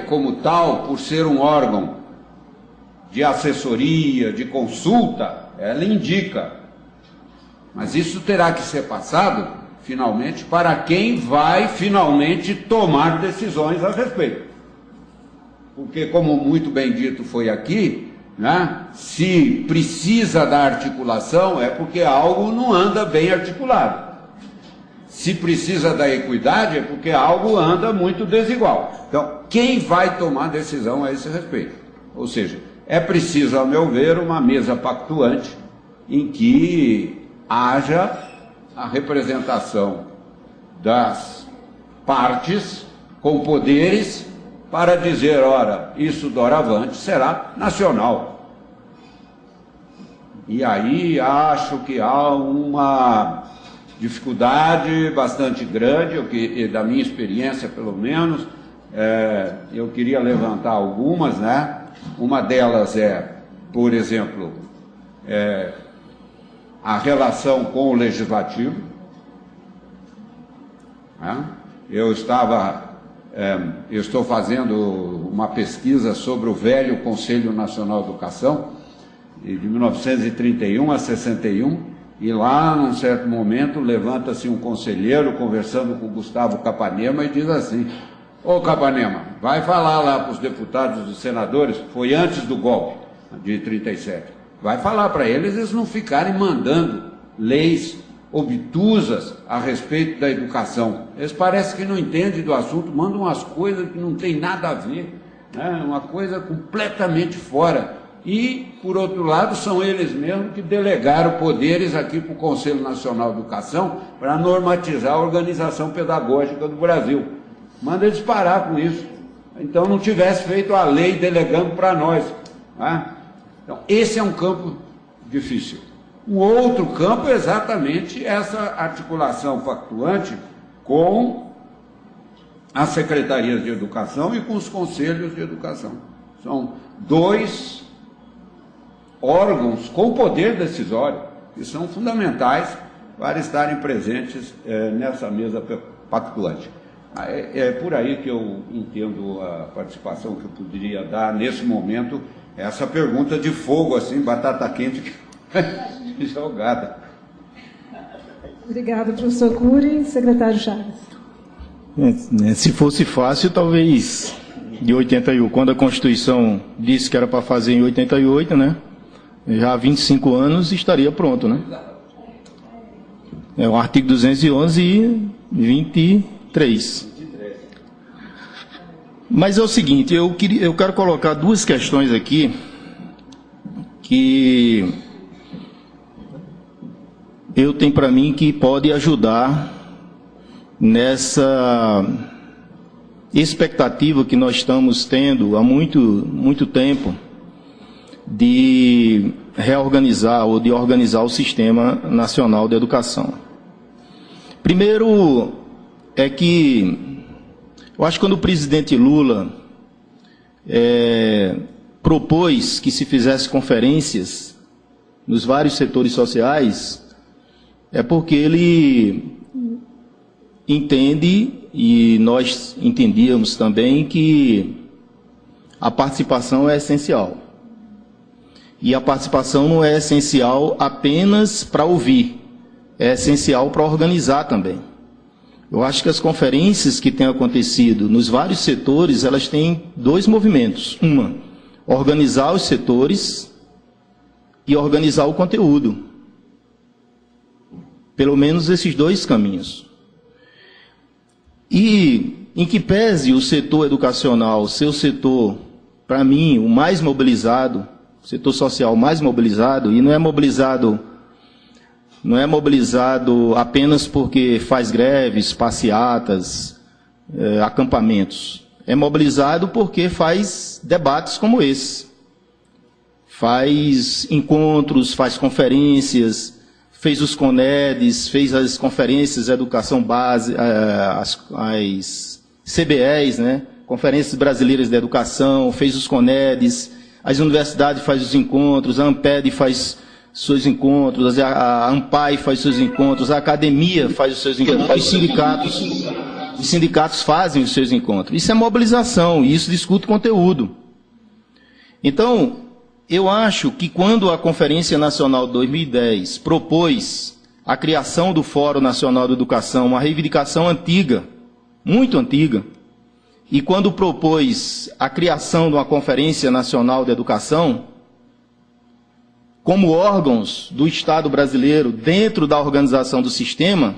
como tal, por ser um órgão de assessoria, de consulta, ela indica. Mas isso terá que ser passado, finalmente, para quem vai, finalmente, tomar decisões a respeito. Porque, como muito bem dito foi aqui, né, se precisa da articulação, é porque algo não anda bem articulado. Se precisa da equidade, é porque algo anda muito desigual. Então, quem vai tomar decisão a esse respeito? Ou seja, é preciso, ao meu ver, uma mesa pactuante em que haja a representação das partes com poderes para dizer, ora, isso doravante será nacional. E aí acho que há uma dificuldade bastante grande, da minha experiência pelo menos, eu queria levantar algumas, né? Uma delas é, por exemplo, a relação com o Legislativo. Né? Eu estou fazendo uma pesquisa sobre o velho Conselho Nacional de Educação, de 1931 a 61, e lá, num certo momento, levanta-se um conselheiro conversando com o Gustavo Capanema e diz assim: ô Capanema, vai falar lá para os deputados e senadores, foi antes do golpe de 37, vai falar para eles não ficarem mandando leis obtusas a respeito da educação. Eles parecem que não entendem do assunto, mandam umas coisas que não tem nada a ver, né? Uma coisa completamente fora. E, por outro lado, são eles mesmos que delegaram poderes aqui para o Conselho Nacional de Educação para normatizar a organização pedagógica do Brasil. Manda eles parar com isso. Então não tivesse feito a lei delegando para nós. Né? Então, esse é um campo difícil. Um outro campo é exatamente essa articulação pactuante com as secretarias de educação e com os conselhos de educação. São dois órgãos com poder decisório que são fundamentais para estarem presentes nessa mesa pactuante. É por aí que eu entendo a participação que eu poderia dar nesse momento, essa pergunta de fogo, assim, batata quente, jogada. Obrigada, professor Cury. Secretário Chagas. Se fosse fácil, talvez de 81, quando a Constituição disse que era para fazer em 88, né? Já há 25 anos estaria pronto, né? É o artigo 211 e 23. Mas é o seguinte, eu quero colocar duas questões aqui que eu tenho para mim que pode ajudar nessa expectativa que nós estamos tendo há muito tempo de reorganizar ou de organizar o Sistema Nacional de Educação. Primeiro é que eu acho que quando o presidente Lula propôs que se fizesse conferências nos vários setores sociais, é porque ele entende, e nós entendíamos também, que a participação é essencial. E a participação não é essencial apenas para ouvir, é essencial para organizar também. Eu acho que as conferências que têm acontecido nos vários setores, elas têm dois movimentos. Uma, organizar os setores e organizar o conteúdo. Pelo menos esses dois caminhos. E, em que pese o setor educacional ser o setor, para mim, o mais mobilizado, o setor social mais mobilizado, e não é mobilizado apenas porque faz greves, passeatas, acampamentos. É mobilizado porque faz debates como esse. Faz encontros, faz conferências, fez os CONEDs, fez as conferências de educação base, as CBEs, né? Conferências Brasileiras de Educação, fez os CONEDs, as universidades fazem os encontros, a ANPED faz seus encontros, a ANPAI faz seus encontros, a academia faz os seus encontros, os os sindicatos fazem os seus encontros. Isso é mobilização, e isso discute conteúdo. Então, eu acho que quando a Conferência Nacional de 2010 propôs a criação do Fórum Nacional de Educação, uma reivindicação antiga, muito antiga, e quando propôs a criação de uma Conferência Nacional de Educação, como órgãos do Estado brasileiro dentro da organização do sistema,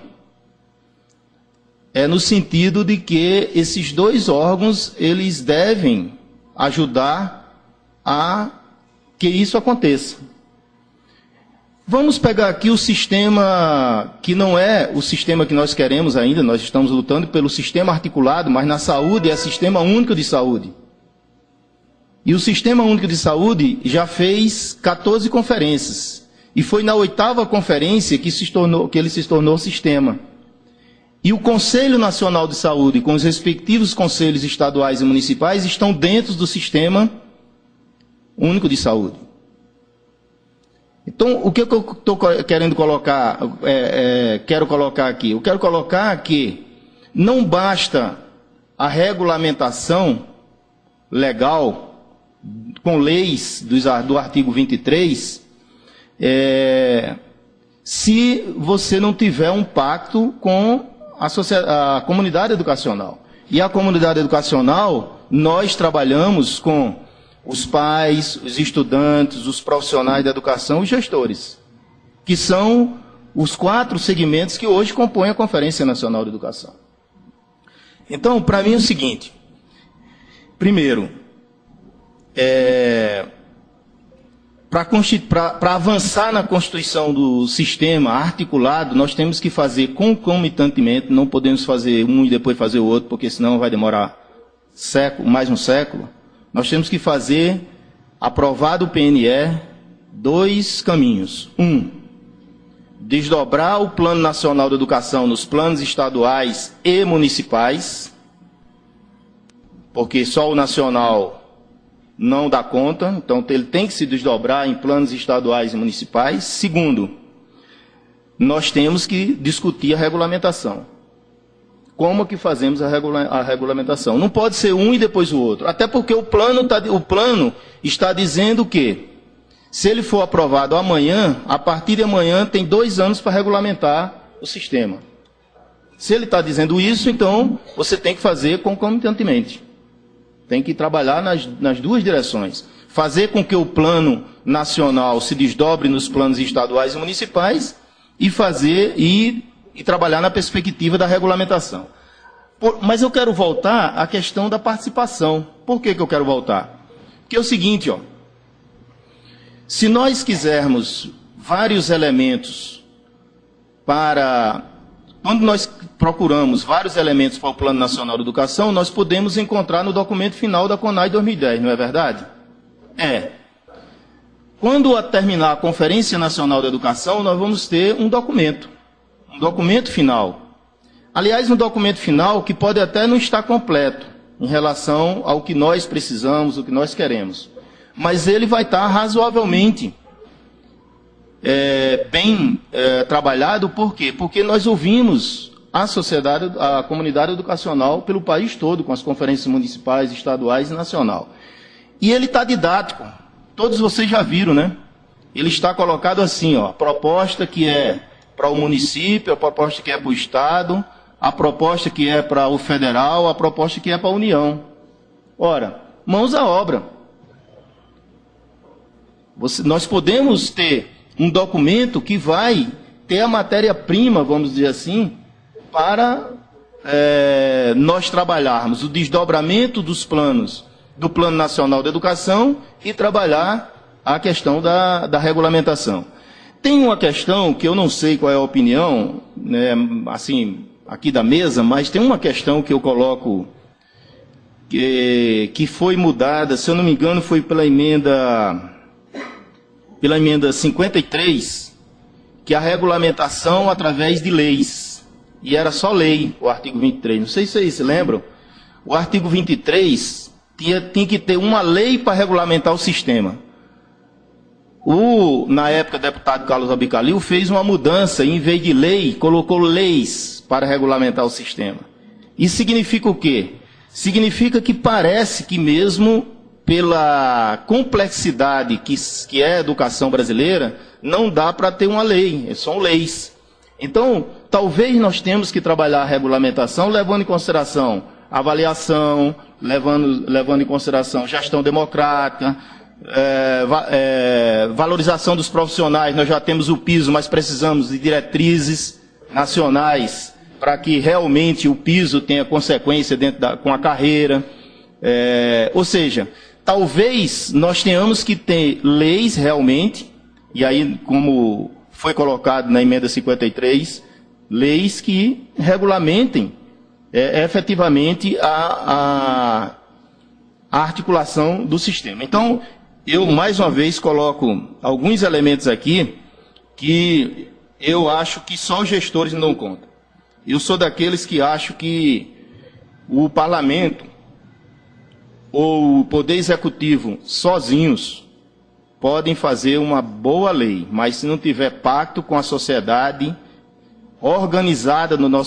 é no sentido de que esses dois órgãos, eles devem ajudar a que isso aconteça. Vamos pegar aqui o sistema que não é o sistema que nós queremos ainda, nós estamos lutando pelo sistema articulado, mas na saúde é o Sistema Único de Saúde. E o Sistema Único de Saúde já fez 14 conferências. E foi na 8ª conferência que ele se tornou sistema. E o Conselho Nacional de Saúde, com os respectivos conselhos estaduais e municipais, estão dentro do Sistema Único de Saúde. Então, o que eu estou querendo colocar, quero colocar aqui? Eu quero colocar que não basta a regulamentação legal, com leis do artigo 23, se você não tiver um pacto com a comunidade educacional. E a comunidade educacional, nós trabalhamos com os pais, os estudantes, os profissionais da educação e os gestores, que são os 4 segmentos que hoje compõem a Conferência Nacional de Educação. Então, para mim é o seguinte, primeiro, para avançar na constituição do sistema articulado, nós temos que fazer concomitantemente, não podemos fazer um e depois fazer o outro, porque senão vai demorar mais um século. Nós temos que fazer, aprovado o PNE, 2 caminhos. Desdobrar o Plano Nacional de Educação nos planos estaduais e municipais, porque só o nacional não dá conta, então ele tem que se desdobrar em planos estaduais e municipais. Segundo, nós temos que discutir a regulamentação. Como que fazemos a regulamentação? Não pode ser um e depois o outro. Até porque o plano está dizendo que, se ele for aprovado amanhã, a partir de amanhã tem 2 anos para regulamentar o sistema. Se ele está dizendo isso, então você tem que fazer concomitantemente. Tem que trabalhar nas 2 direções. Fazer com que o plano nacional se desdobre nos planos estaduais e municipais e trabalhar na perspectiva da regulamentação. Mas eu quero voltar à questão da participação. Por que eu quero voltar? Porque é o seguinte, se nós quisermos vários elementos quando nós procuramos vários elementos para o Plano Nacional de Educação, nós podemos encontrar no documento final da CONAI 2010, não é verdade? Quando terminar a Conferência Nacional de Educação, nós vamos ter um documento final. Aliás, um documento final que pode até não estar completo em relação ao que nós precisamos, o que nós queremos. Mas ele vai estar razoavelmente bem trabalhado. Por quê? Porque nós ouvimos a sociedade, a comunidade educacional pelo país todo, com as conferências municipais, estaduais e nacional. E ele está didático. Todos vocês já viram, né? Ele está colocado assim, a proposta que é para o município, a proposta que é para o Estado, a proposta que é para o federal, a proposta que é para a União. Ora, mãos à obra. Nós podemos ter um documento que vai ter a matéria-prima, vamos dizer assim, para nós trabalharmos o desdobramento dos planos do Plano Nacional de Educação e trabalhar a questão da regulamentação. Tem uma questão que eu não sei qual é a opinião, né, assim, aqui da mesa, mas tem uma questão que eu coloco que foi mudada, se eu não me engano, foi pela emenda 53, que é a regulamentação através de leis. E era só lei, o artigo 23. Não sei se vocês se lembram. O artigo 23 tinha que ter uma lei para regulamentar o sistema. Na época, o deputado Carlos Abicalil fez uma mudança, e, em vez de lei, colocou leis para regulamentar o sistema. Isso significa o quê? Significa que parece que mesmo pela complexidade que é a educação brasileira, não dá para ter uma lei, são leis. Então, talvez nós temos que trabalhar a regulamentação levando em consideração avaliação, levando em consideração gestão democrática, valorização dos profissionais. Nós já temos o piso, mas precisamos de diretrizes nacionais para que realmente o piso tenha consequência com a carreira. Ou seja, talvez nós tenhamos que ter leis realmente, e aí, como foi colocado na emenda 53, leis que regulamentem efetivamente a articulação do sistema. Então, eu mais uma vez coloco alguns elementos aqui que eu acho que só os gestores não dão conta. Eu sou daqueles que acho que o parlamento ou o poder executivo sozinhos podem fazer uma boa lei, mas se não tiver pacto com a sociedade organizada no nosso